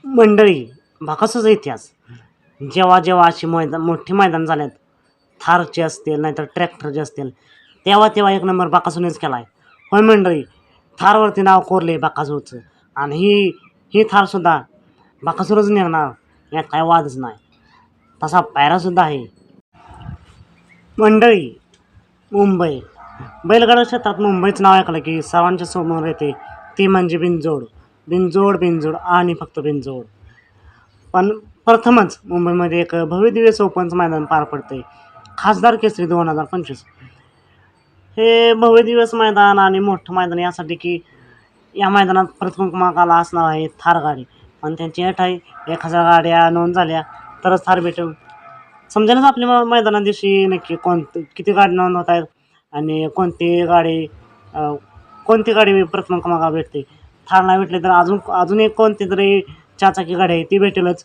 मंडळी, बाकासूचा इतिहास जेव्हा जेव्हा अशी मोठी मैदान झाल्यात, थारचे असतील नाहीतर ट्रॅक्टरचे असतील, तेव्हा तेव्हा एक नंबर बाकासूनेच केला आहे. होय मंडळी, थारवरती नाव कोरले बाकासूरचं. आणि ही थारसुद्धा बाकासूरच निघणार यात काय वादच नाही. तसा पायरासुद्धा आहे. मंडळी, मुंबई बैलगाडा क्षेत्रात मुंबईचं नाव ऐकलं की सर्वांच्या समोर येते ती म्हणजे बिनजोड. बिनजोड बिनजोड आणि फक्त बिनजोड. पण प्रथमच मुंबईमध्ये एक भव्यदिव्य ओपनचं मैदान पार पडते, खासदार केसरी 2025. हे भव्यदिव्य मैदान आणि मोठं मैदान यासाठी की या मैदानात प्रथम क्रमांकाला असणार आहे थार गाडी. आणि त्यांची अट आहे 1000 गाड्या नोंद झाल्या तरच थार भेटेल. समजेलच आपल्या मैदाना दिवशी नक्की किती गाडी नोंद होत आहेत आणि कोणती गाडी प्रथम क्रमांकाला भेटते. थार नाही भेटले तर अजून एक कोणती तरी चारचाकी गाडी आहे ती भेटेलच.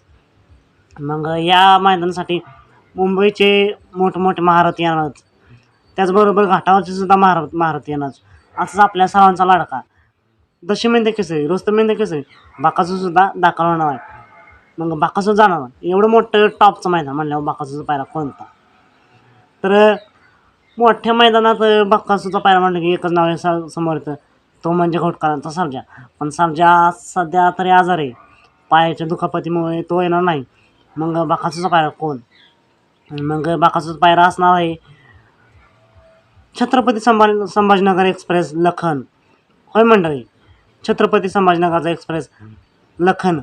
मग या मैदानासाठी मुंबईचे मोठमोठे महारथी येणार, त्याचबरोबर घाटावरचे सुद्धा महारथी येणार. असंच आपल्या सर्वांचा लाडका दशमेंद्र केसरी, रुस्तमेंद्र केसरी बाकासूर सुद्धा दाखल होणार आहे. मग बाकासूर जाणार, एवढं मोठं टॉपचं मैदान म्हणल्यावर बाकासूरचा पायरा कोणता. तर मोठ्या मैदानात बाकासूरचा पायरा म्हणलं की एकच नाव आहे समोर येतं, तो म्हणजे घोटकरांचा सर्जा. पण सर्जा सध्या तरी आजार आहे, पायाच्या दुखापतीमुळे तो येणार नाही. मग बाकासूरचा पायरा कोण. मग बाकासूरचा पायरा असणार आहे छत्रपती संभाजीनगर एक्सप्रेस लखन. होय मंडळी, छत्रपती संभाजीनगरचा एक्सप्रेस लखन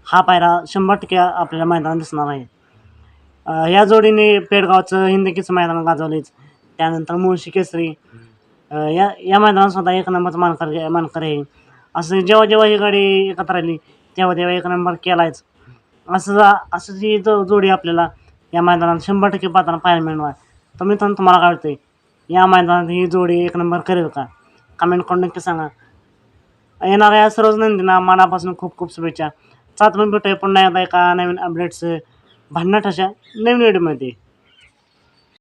हा पायरा 100% आपल्याला मैदानात दिसणार आहे. या जोडीने पेडगावचं हिंदकीचं मैदान गाजवलेच. त्यानंतर मुळशी केसरी या मैदानात सुद्धा एक नंबरचं मानकर आहे. असं जेव्हा जेव्हा ही गाडी एकत्र आली तेव्हा तेव्हा एक नंबर केलायच. असं ही जोडी आपल्याला या मैदानात 100% पाहायला मिळणार. तर मित्रांनो, तुम्हाला काय वाटतंय, या मैदानात ही जोडी एक नंबर करेल का? कमेंट करून नक्की सांगा. येणाऱ्या सर्वच नंदींना मनापासून खूप खूप शुभेच्छा. सात भेटूया पुन्हा एकदा एका नवीन अपडेट्स भन्नाट अशा नवीन व्हिडिओमध्ये.